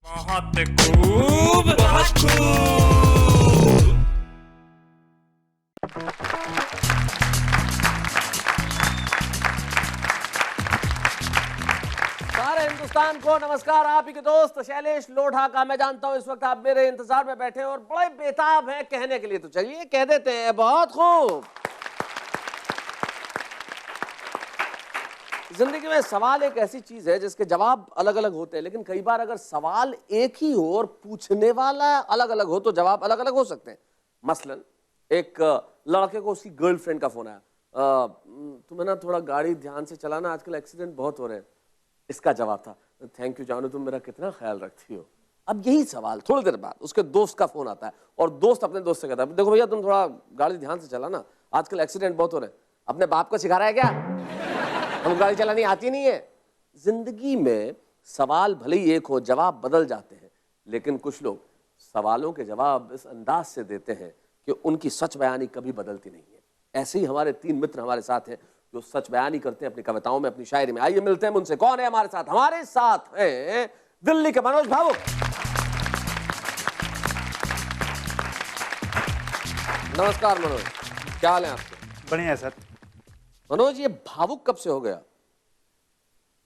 बहुत खूब, बहुत खूब। सारे हिंदुस्तान को नमस्कार। आप ही के दोस्त शैलेश लोढ़ा का। मैं जानता हूं इस वक्त आप मेरे इंतजार में बैठे हैं और बड़े बेताब हैं कहने के लिए, तो चलिए कह देते हैं बहुत खूब। जिंदगी में सवाल एक ऐसी चीज है जिसके जवाब अलग अलग होते हैं, लेकिन कई बार अगर सवाल एक ही हो और पूछने वाला अलग अलग हो तो जवाब अलग अलग हो सकते हैं। मसलन एक लड़के को उसकी गर्लफ्रेंड का फोन आया, तुम्हें ना थोड़ा गाड़ी ध्यान से चलाना, आजकल एक्सीडेंट बहुत हो रहे हैं। इसका जवाब था, थैंक यू जानू, तुम मेरा कितना ख्याल रखती हो। अब यही सवाल थोड़ी देर बाद उसके दोस्त का फोन आता है और दोस्त अपने दोस्त से कहता है, देखो भैया तुम थोड़ा गाड़ी ध्यान से चलाना, आजकल एक्सीडेंट बहुत हो रहे हैं। अपने बाप को सिखा रहा है क्या? हम गाड़ी चलानी आती नहीं है। जिंदगी में सवाल भले ही एक हो, जवाब बदल जाते हैं, लेकिन कुछ लोग सवालों के जवाब इस अंदाज से देते हैं कि उनकी सच बयानी कभी बदलती नहीं है। ऐसे ही हमारे तीन मित्र हमारे साथ हैं जो सच बयानी करते हैं अपनी कविताओं में, अपनी शायरी में। आइए मिलते हैं उनसे। कौन है हमारे साथ? हमारे साथ हैं दिल्ली के मनोज भावुक। नमस्कार मनोज, क्या हाल है आपके? बढ़िया है सर। मनोज, ये भावुक कब से हो गया?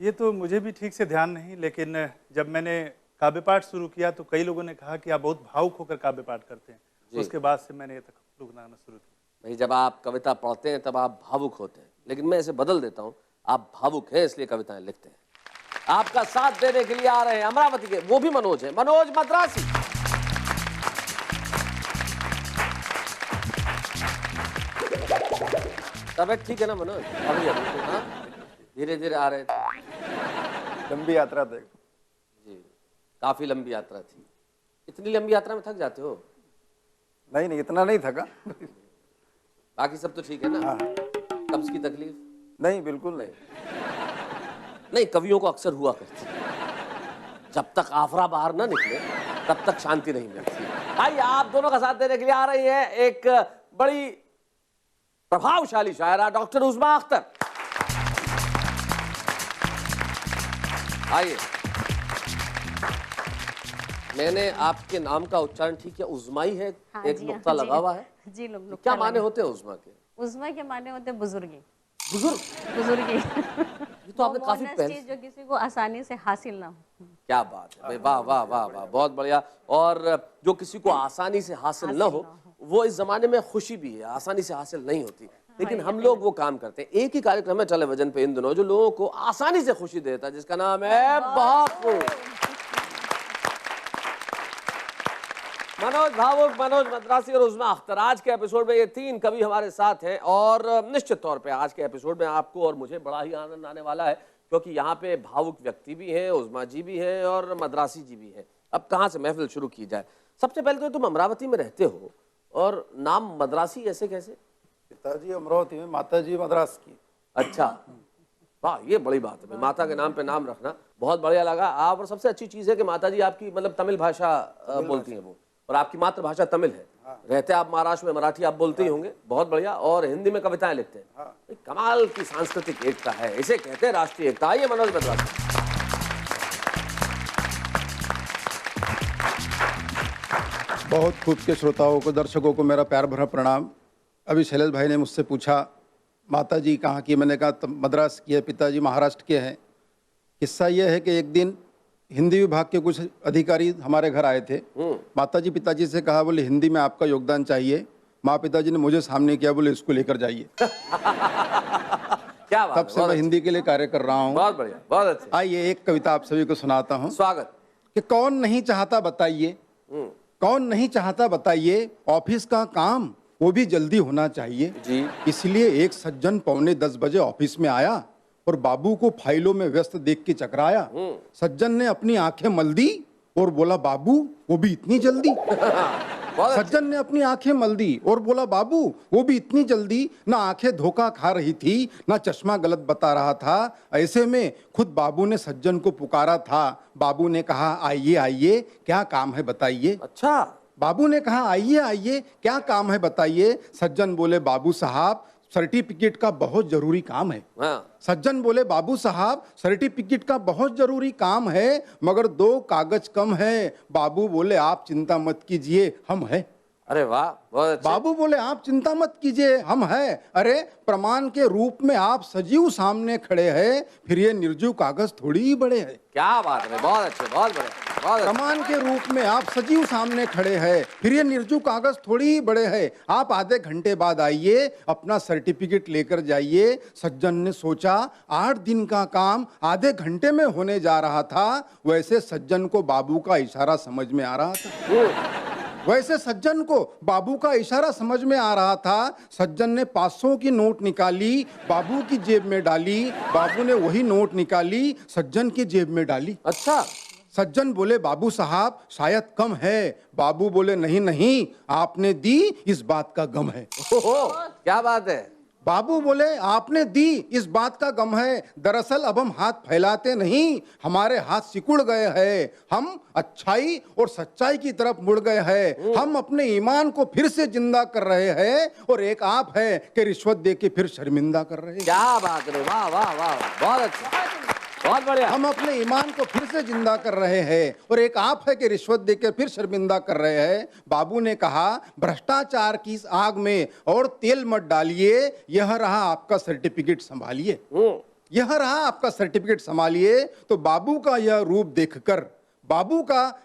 ये तो मुझे भी ठीक से ध्यान नहीं, लेकिन जब मैंने काव्य पाठ शुरू किया तो कई लोगों ने कहा कि आप बहुत भावुक होकर काव्य पाठ करते हैं। तो उसके बाद से मैंने ये तक रुकना शुरू किया। भाई, जब आप कविता पढ़ते हैं तब आप भावुक होते हैं, लेकिन मैं इसे बदल देता हूं, आप भावुक हैं इसलिए कविताएं लिखते हैं। आपका साथ देने के लिए आ रहे हैं अमरावती के वो भी मनोज हैं, मनोज मद्रासी। तबियत ठीक है ना मनोज? धीरे धीरे आ रहे थे। लंबी यात्रा थे जी, काफी लंबी यात्रा थी। इतनी लंबी यात्रा में थक जाते हो? नहीं नहीं, इतना नहीं थका। बाकी सब तो ठीक है ना? कब्ज की तकलीफ? नहीं, बिल्कुल नहीं। नहीं, कवियों को अक्सर हुआ करती है। जब तक आफरा बाहर ना निकले तब तक शांति नहीं मिलती। आइए आप दोनों का साथ देने के लिए आ रही है एक बड़ी प्रभावशाली शायरा डॉक्टर उज़्मा अख्तर। आइए। मैंने आपके नाम का उच्चारण ठीक है? उज़्मा ही है? हाँ एक जी, नुक्ता लगा हुआ है जी। लोग क्या माने होते हैं उज़्मा के? उज़्मा के माने होते बुजुर्गी। बुजुर्ग? ये तो आपने काफी पहले। जो किसी को आसानी से हासिल ना हो। क्या बात है भाई, वाह वाह वाह वाह, बहुत बढ़िया। और जो किसी को आसानी से हासिल न हो वो इस जमाने में खुशी भी है, आसानी से हासिल नहीं होती, लेकिन हम लोग वो काम करते हैं। एक ही कार्यक्रम है टेलीविजन पे इन दिनों जो लोगों को आसानी से खुशी देता है, जिसका नाम है बहुत खूब। मनोज भावुक, मनोज मद्रासी और उज़्मा अख्तर। आज के एपिसोड में ये तीन कवि हमारे साथ हैं और निश्चित तौर पे आज के एपिसोड में आपको और मुझे बड़ा ही आनंद आने वाला है, क्योंकि यहाँ पे भावुक व्यक्ति भी हैं, उज़्मा जी भी हैं और मद्रासी जी भी हैं। अब कहाँ से महफिल शुरू की जाए? सबसे पहले तो तुम अमरावती में रहते हो और नाम मद्रासी ऐसे कैसे? पिताजी अमरावती में, माताजी मद्रास की। अच्छा, वाह, ये बड़ी बात है। माता के नाम पे नाम रखना बहुत बढ़िया लगा। आप, और सबसे अच्छी चीज़ है कि माता जी आपकी मतलब तमिल भाषा बोलती हैं वो, और आपकी मातृभाषा तमिल है। रहते आप महाराष्ट्र में, मराठी आप बोलते ही होंगे। बहुत बढ़िया। और हिंदी में कविताएं लिखते हैं। कमाल की सांस्कृतिक एकता है, इसे कहते हैं राष्ट्रीय एकता। आइए मनोज मद्रासी। बहुत खूब के श्रोताओं को, दर्शकों को मेरा प्यार भरा प्रणाम। अभी शैलेश भाई ने मुझसे पूछा माताजी कहाँ की, मैंने कहा मद्रास की है, पिताजी महाराष्ट्र के हैं। किस्सा यह है कि एक दिन हिंदी विभाग के कुछ अधिकारी हमारे घर आए थे। माताजी पिताजी से कहा, बोले हिंदी में आपका योगदान चाहिए। माँ पिताजी ने मुझे सामने किया, बोले इसको लेकर जाइए। क्या बात, तब से मैं हिंदी के लिए कार्य कर रहा हूँ। बहुत बढ़िया, बहुत अच्छे। आइए एक कविता आप सभी को सुनाता हूँ। स्वागत। कि कौन नहीं चाहता बताइए, कौन नहीं चाहता बताइए, ऑफिस का काम वो भी जल्दी होना चाहिए जी। इसलिए एक सज्जन 9:45 बजे ऑफिस में आया और बाबू को फाइलों में व्यस्त देख के चकराया। सज्जन ने अपनी आंखें मल दी और बोला, बाबू वो भी इतनी जल्दी? सज्जन ने अपनी आंखें मल दी और बोला, बाबू वो भी इतनी जल्दी? ना आंखें धोखा खा रही थी, ना चश्मा गलत बता रहा था। ऐसे में खुद बाबू ने सज्जन को पुकारा था। बाबू ने कहा, आइए आइए क्या काम है बताइए। अच्छा। बाबू ने कहा, आइए आइए क्या काम है बताइए। सज्जन बोले, बाबू साहब सर्टिफिकेट का बहुत जरूरी काम है। हाँ। सज्जन बोले बाबू साहब सर्टिफिकेट का बहुत जरूरी काम है मगर 2 कागज कम है। बाबू बोले आप चिंता मत कीजिए हम है। अरे वाह, बहुत अच्छा। बाबू बोले आप चिंता मत कीजिए हम है। अरे प्रमाण के रूप में आप सजीव सामने खड़े हैं, फिर ये निर्जीव कागज थोड़ी ही बड़े हैं। क्या बात है, बहुत अच्छे, बहुत बढ़िया, बहुत अच्छे। प्रमाण के रूप में आप सजीव सामने खड़े हैं, फिर ये निर्जीव कागज थोड़ी ही बड़े हैं। आप आधे घंटे बाद आइए, अपना सर्टिफिकेट लेकर जाइए। सज्जन ने सोचा 8 दिन का काम आधे घंटे में होने जा रहा था। वैसे सज्जन को बाबू का इशारा समझ में आ रहा था। सज्जन में आ रहा था। सज्जन ने 500 की नोट निकाली, बाबू की जेब में डाली। बाबू ने वही नोट निकाली, सज्जन की जेब में डाली। अच्छा। सज्जन बोले बाबू साहब शायद कम है। बाबू बोले नहीं नहीं, आपने दी इस बात का गम है। ओहो, क्या बात है। बाबू बोले आपने दी इस बात का गम है। दरअसल अब हम हाथ फैलाते नहीं, हमारे हाथ सिकुड़ गए हैं। हम अच्छाई और सच्चाई की तरफ मुड़ गए हैं। हम अपने ईमान को फिर से जिंदा कर रहे हैं और एक आप है कि रिश्वत दे के फिर शर्मिंदा कर रहे हैं। क्या बात है, वाह वाह वाह, बहुत अच्छा, बहुत बढ़िया। हम अपने ईमान को फिर से जिंदा कर रहे हैं और एक आप है कि रिश्वत देकर फिर शर्मिंदा कर रहे हैं। बाबू ने कहा भ्रष्टाचार की इस आग में और तेल मत डालिए, यह रहा आपका सर्टिफिकेट संभालिए। यह रहा आपका सर्टिफिकेट संभालिए। तो बाबू का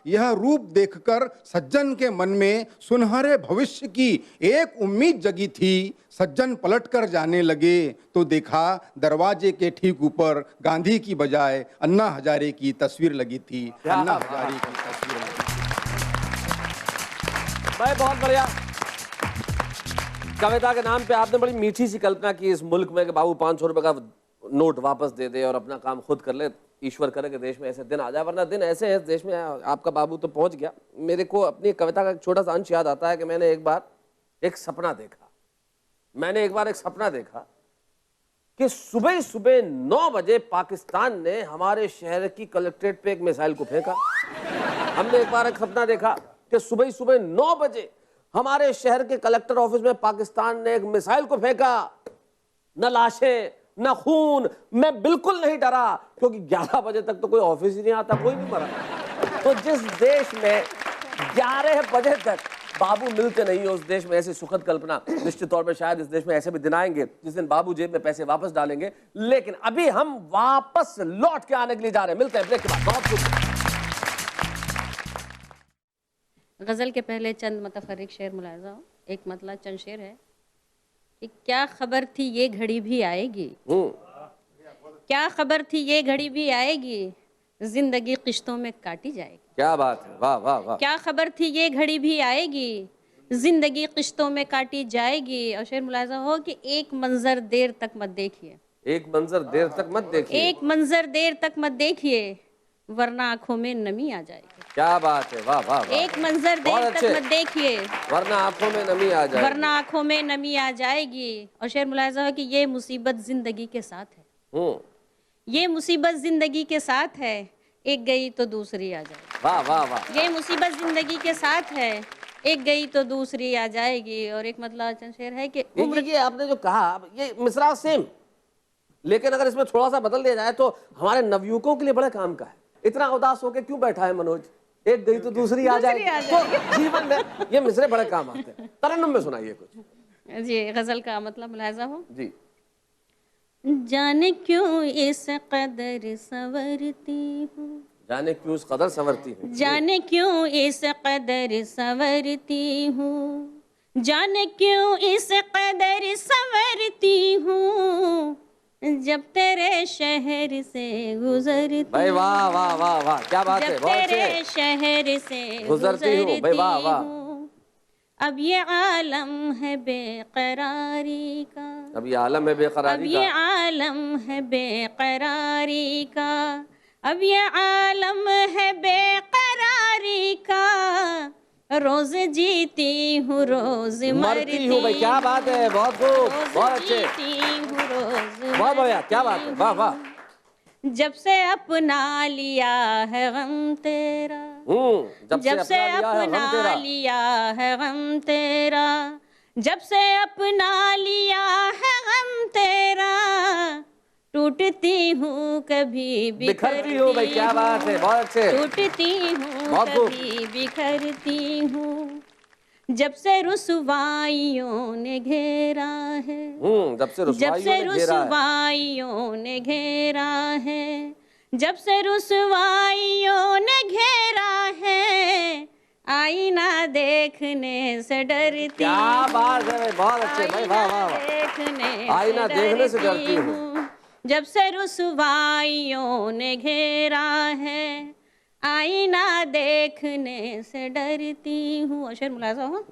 यह रूप देखकर सज्जन के मन में सुनहरे भविष्य की एक उम्मीद जगी थी। सज्जन पलट कर जाने लगे तो देखा दरवाजे के ठीक ऊपर गांधी की बजाय अन्ना हजारे की तस्वीर लगी थी। अन्ना हजारे की तस्वीर लगी थी। भाई बहुत बढ़िया। कविता के नाम पे आपने बड़ी मीठी सी कल्पना की इस मुल्क में कि बाबू 500 रुपए का नोट वापस दे दे और अपना काम खुद कर ले। ईश्वर करे कि देश में ऐसे दिन आ जाए, वरना दिन ऐसे हैं देश में। आपका बाबू तो पहुंच गया। मेरे को अपनी कविता का एक छोटा सा अंश याद आता है कि मैंने एक बार एक सपना देखा कि सुबह सुबह 9 बजे पाकिस्तान ने हमारे शहर की कलेक्ट्रेट पे एक मिसाइल को फेंका। हमने एक बार एक सपना देखा कि सुबह सुबह 9 बजे हमारे शहर के कलेक्टर ऑफिस में पाकिस्तान ने एक मिसाइल को फेंका। न लाशें न खून, मैं बिल्कुल नहीं डरा क्योंकि 11 बजे तक तो कोई ऑफिस ही नहीं आता, कोई नहीं मरा। तो जिस देश में 11 बजे तक बाबू मिलते नहीं है, उस देश में ऐसी सुखद कल्पना निश्चित तौर पर शायद इस देश में ऐसे भी दिन आएंगे जिस दिन बाबू जेब में पैसे वापस डालेंगे। लेकिन अभी हम वापस लौट के आने के लिए जा रहे हैं। मिलते हैं ब्रेक के बाद। बहुत शुक्रिया। गज़ल के पहले चंद मुतफर्रिक शेर मुलाहिज़ा हो। एक मतलब चंद शेर है कि क्या खबर थी ये घड़ी भी आएगी, क्या खबर थी ये घड़ी भी आएगी, जिंदगी किश्तों में काटी जाएगी। क्या बात है, वाह वाह वाह। क्या खबर थी ये घड़ी भी आएगी, जिंदगी किश्तों में काटी जाएगी। और शेर मुलाहिज़ा हो कि एक मंजर देर तक मत देखिए, एक मंजर देर तक मत देखिए, एक मंजर देर तक मत देखिए, वरना आंखों में नमी आ जाएगी। क्या बात है, वाह वाह वाह। एक मंजर देर तक मत देखिए, वरना आंखों में नमी आ जाएगी, वरना आंखों में नमी आ जाएगी। और शेर मुलाहिज़ा है कि ये मुसीबत जिंदगी के साथ है, ये मुसीबत जिंदगी के साथ है, एक गई तो दूसरी आ जाएगी। वाह वाह वाह। ये मुसीबत जिंदगी के साथ है, एक गई तो दूसरी आ जाएगी। और एक मतलब चंद शेर है कि उम्र ये आपने जो कहा ये मिसरा सेम, लेकिन अगर इसमें थोड़ा सा बदल दिया जाए तो हमारे नवयुवकों के लिए बड़े काम का है। इतना उदास होकर क्यों बैठा है मनोज, एक गई तो दूसरी आ जाएगी। तो जीवन में ये मिसरे बड़े काम आते हैं। तरन्नुम में सुनाइए कुछ जी। गजल का मतलब मुलाहिज़ा हो जी। जाने क्यों इस कदर संवरती हूँ, जाने क्यों इस कदर संवरती हूँ, जाने क्यों इस कदर संवरती हूँ, जाने क्यों इस कदर संवरती हूँ, जब तेरे शहर से गुजरती। भाई वाह वाह वाह वाह, क्या बात है, जब तेरे शहर से गुजरती हूँ, भाई वाह वाह। अब ये आलम है बेकरारी का, अब ये आलम है बेकरारी अब ये आलम है बेकरारी का, अब ये आलम है बेकरारी का, रोज जीती हूँ रोज मरती हूँ। भाई क्या बात है, बहुत खूब, बहुत अच्छे, जीती हूँ रोज बहुत बढ़िया, क्या बात है, वाह वाह। जब से अपना लिया है गम तेरा, जब से अपना लिया है गम तेरा, जब से अपना लिया है गम तेरा, टूटती हूँ कभी बिखरती हूँ भाई, क्या बात है, बहुत अच्छे। टूटती हूँ बहुत खूब। कभी बिखरती हूँ, जब से रुसवाइयों ने घेरा है, जब से जब से रुसवाइयों ने घेरा है। रुसवाइयों ने घेरा है, जब से रुसवाइयों ने घेरा है, आईना देखने से डरती क्या बात है भाई, बहुत अच्छे भाई, वाह वाह वाह। देखने आईना देखने से डरती हूँ। हूँ, जब से रुसवाइयों ने घेरा है, आईना देखने से डरती हूँ। और शेर मुलाजा हो,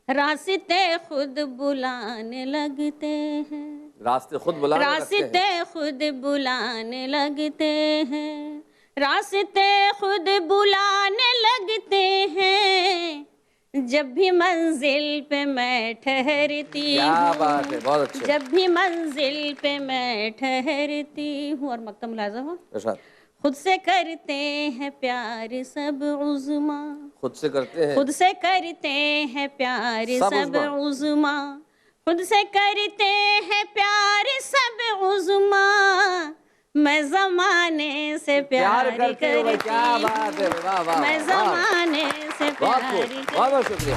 रास्ते खुद बुलाने लगते हैं, रास्ते खुद बुलाने लगते हैं। रास्ते खुद बुलाने लगते हैं, रास्ते खुद बुलाने लगते हैं, जब भी मंजिल पे मैं ठहरती क्या हूँ, बात है, बहुत अच्छे। जब भी मंजिल पे मैं ठहरती हूँ। और मक्तम मुलाजा हो, इरशाद। खुद से करते हैं प्यार सब उज़्मा, खुद से करते हैं, खुद से करते हैं प्यार सब सब उज़्मा। उज़्मा, खुद से करते हैं प्यार सब उज़्मा, मैं ज़माने से प्यार करती हूँ भाई, क्या करती बात है, वाह वाह मैं वाह। ज़माने से बहुत प्यार खूब, बहुत बहुत शुक्रिया।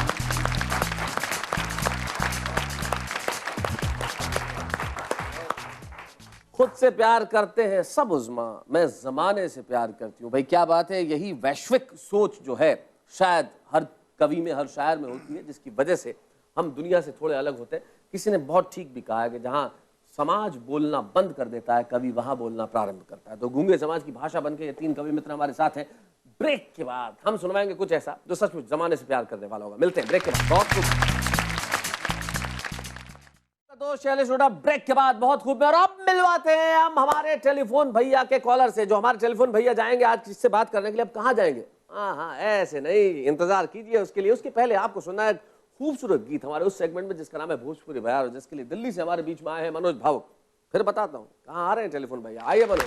खुद से प्यार करते हैं सब उज़्मा, मैं जमाने से प्यार करती हूँ। भाई क्या बात है, यही वैश्विक सोच जो है शायद हर कवि में, हर शायर में होती है, जिसकी वजह से हम दुनिया से थोड़े अलग होते हैं। किसी ने बहुत ठीक भी कहा है कि जहाँ समाज बोलना बंद कर देता है, कवि वहां बोलना प्रारंभ करता है। तो गूंगे समाज की भाषा बनके ये तीन कवि मित्र हमारे साथ हैं। ब्रेक के बाद हम सुनवाएंगे कुछ ऐसा जो सचमुच जमाने से प्यार करने वाला होगा। मिलते हैं ब्रेक के बाद। बहुत खूब दोस्त शैलेश हुड्डा ब्रेक के बाद बहुत खूब। और अब मिलवाते हैं हम हमारे टेलीफोन भैया के कॉलर से। जो हमारे टेलीफोन भैया जाएंगे आज किससे बात करने के लिए, अब कहाँ जाएंगे? हाँ ऐसे नहीं, इंतजार कीजिए उसके लिए। उसके पहले आपको सुनना है खूबसूरत गीत हमारे उस सेगमेंट में जिसका नाम है भोजपुरी बयार, और जिसके लिए दिल्ली से हमारे बीच में आए हैं मनोज भावुक। फिर बताता हूँ कहाँ आ रहे हैं टेलीफोन भैया, आइए मनोज।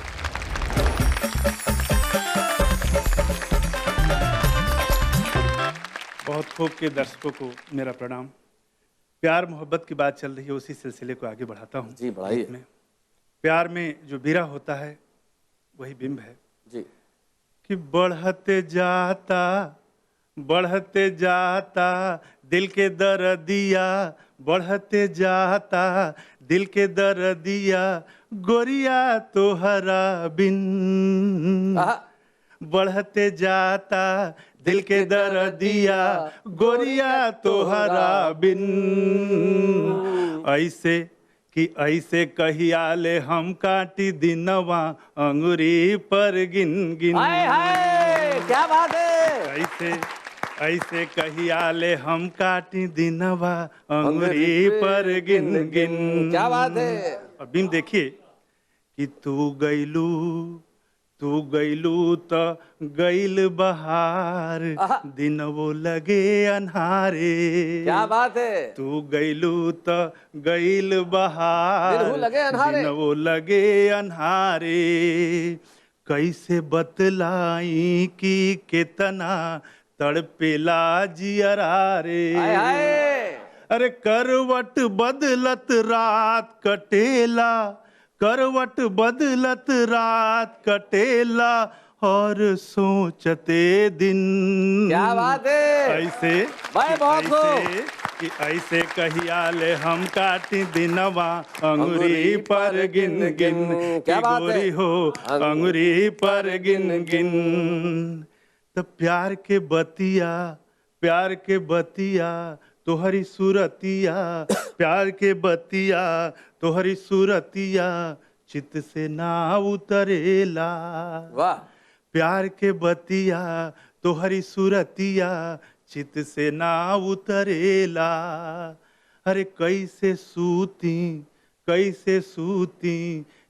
बहुत खूब के दर्शकों को मेरा प्रणाम। प्यार मोहब्बत की बात चल रही है, उसी सिलसिले को आगे बढ़ाता हूँ। जी बढ़ाइए। में प्यार में जो बिरा होता है वही बिंब है जी। कि बढ़ते जाता दिल के दर्दिया, बढ़ते जाता दिल के दर्दिया, गोरिया तोहरा बिन। बढ़ते जाता दिल के दर्दिया, गोरिया तोहरा बिन। ऐसे कहिया ले हम काटी दिनवा, अंगुरी पर गिन गिन। हाय हाय क्या बात है। ऐसे कहिया ले हम काटी दिनवा, अंगुरी पर गिन गिन। क्या बात है। और बिन देखिए कि तू गईलू तो गईल बहार, दिन वो लगे अनहारे। क्या बात है। तू गईलू तो गईल बहार, दिन वो लगे अनहारे। दिन वो लगे अनहारे। कैसे बतलाई कि कितना तड़पेला जियरा रे। हाय हाय। अरे करवट बदलत रात कटेला, करवट बदलत रात कटेला, और सोचते दिन। क्या बात है। ऐसे भाई बहुत खूब। कि ऐसे कहिया ले हम काटी दिनवा, अंगुरी पर गिन गिन। क्या कि बात है। गोरी हो अंगुरी पर गिन गिन। तो प्यार के बतिया तोहरी सूरतिया, प्यार के बतिया तोहरी सूरतिया, चित से ना उतरेला। वाह। प्यार के बतिया तोहरी सूरतिया, चित से ना उतरेला। अरे कैसे सूती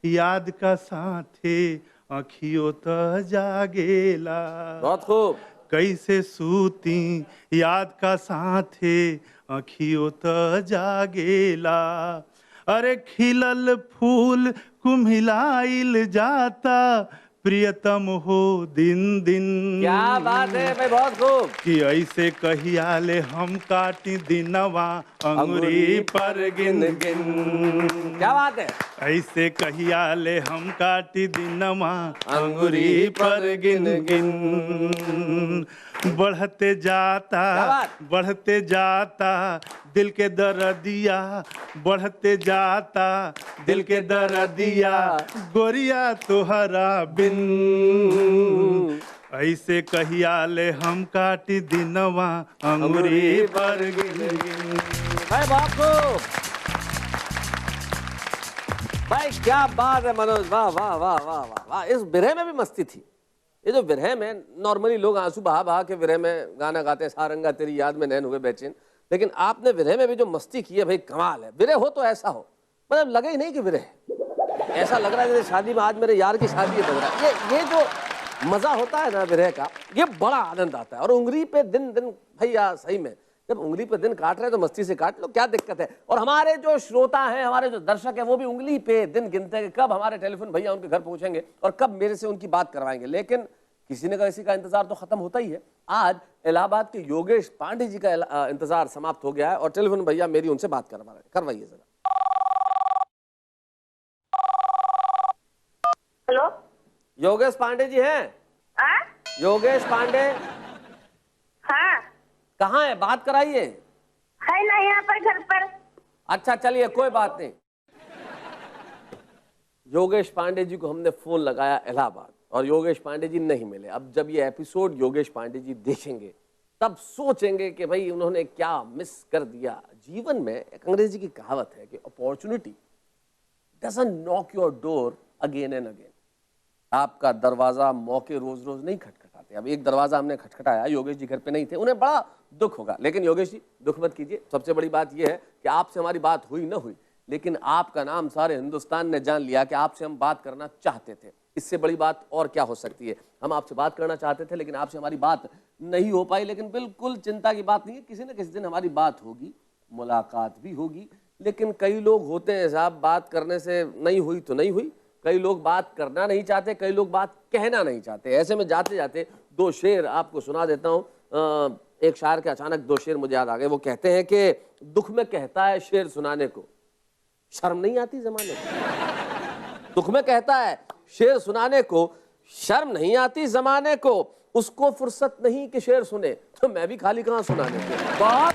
याद का साथे, अखियों त जागेला। बहुत खूब। कैसे सूती याद का साथे, अखियों त जागेला। अरे खिलल फूल कुम्हिलाइल जाता, प्रियतम हो दिन दिन। क्या बात है भाई, बहुत खूब। कि ऐसे कहिया ले हम काटी दिनवा अंगुरी पर गिन गिन। क्या बात है। ऐसे कहिया ले हम काटी दिनवा अंगुरी पर गिन गिन। बढ़ते जाता बढ़ते जाता दिल के दर्दिया, बढ़ते जाता दिल के दर्दिया, गोरिया तोहरा बिन। ऐसे कहिया ले हम काटी दिनवा अंगुरी पर गिन गिन। भाई बापू, भाई क्या बात है मनोज, वाह वाह वाह वाह वाह वाह। इस बिरह में भी मस्ती थी। ये जो विरह में नॉर्मली लोग आंसू बहा बहा के विरह में गाना गाते हैं, सारंगा तेरी याद में नैन हुए बेचैन, लेकिन आपने विरह में भी जो मस्ती की है भाई कमाल है। विरह हो तो ऐसा हो, मतलब लगे ही नहीं कि विरह, ऐसा लग रहा है जैसे शादी में आज मेरे यार की शादी है, लग रहा है। ये जो मजा होता है ना विरह का, ये बड़ा आनंद आता है। और उंगली पे दिन दिन भैया, सही में जब उंगली पे दिन काट रहे हैं तो मस्ती से काट लो, क्या दिक्कत है। और हमारे जो श्रोता हैं, हमारे जो दर्शक हैं, वो भी उंगली पे दिन गिनते हैं कि कब हमारे टेलीफोन भैया उनके घर पहुंचेंगे और कब मेरे से उनकी बात करवाएंगे। लेकिन किसी न किसी का इंतजार तो खत्म होता ही है। आज इलाहाबाद के योगेश पांडे जी का इंतजार समाप्त हो गया है और टेलीफोन भैया मेरी उनसे बात करवाइए जरा। हेलो, योगेश पांडे जी हैं? योगेश पांडे हाँ कहाँ है, बात कराइए। है ना यहाँ पर घर पर। अच्छा चलिए कोई बात नहीं। योगेश पांडे जी को हमने फोन लगाया इलाहाबाद और योगेश पांडे जी नहीं मिले। अब जब ये एपिसोड योगेश पांडे जी देखेंगे तब सोचेंगे कि भाई उन्होंने क्या मिस कर दिया। जीवन में एक अंग्रेजी की कहावत है कि opportunity doesn't knock your door again and again. आपका दरवाजा मौके रोज रोज नहीं खटखटाते। अब एक दरवाजा हमने खटखटाया, योगेश जी घर पे नहीं थे, उन्हें बड़ा दुख होगा, लेकिन योगेश जी दुख मत कीजिए। सबसे बड़ी बात यह है कि आपसे हमारी बात हुई ना हुई, लेकिन आपका नाम सारे हिंदुस्तान ने जान लिया कि आपसे हम बात करना चाहते थे। इससे बड़ी बात और क्या हो सकती है। हम आपसे बात करना चाहते थे लेकिन आपसे हमारी बात नहीं हो पाई, लेकिन बिल्कुल चिंता की बात नहीं है, किसी न किसी दिन हमारी बात होगी, मुलाकात भी होगी। लेकिन कई लोग होते हैं साहब, बात करने से नहीं हुई तो नहीं हुई, कई लोग बात करना नहीं चाहते, कई लोग बात कहना नहीं चाहते। ऐसे में जाते जाते दो शेर आपको सुना देता हूँ। एक शायर के अचानक दो शेर मुझे याद आ गए। वो कहते हैं कि दुख में कहता है शेर सुनाने को, शर्म नहीं आती जमाने को। दुख में कहता है शेर सुनाने को, शर्म नहीं आती जमाने को, उसको फुर्सत नहीं कि शेर सुने, तो मैं भी खाली कहाँ सुनाने को। बहुत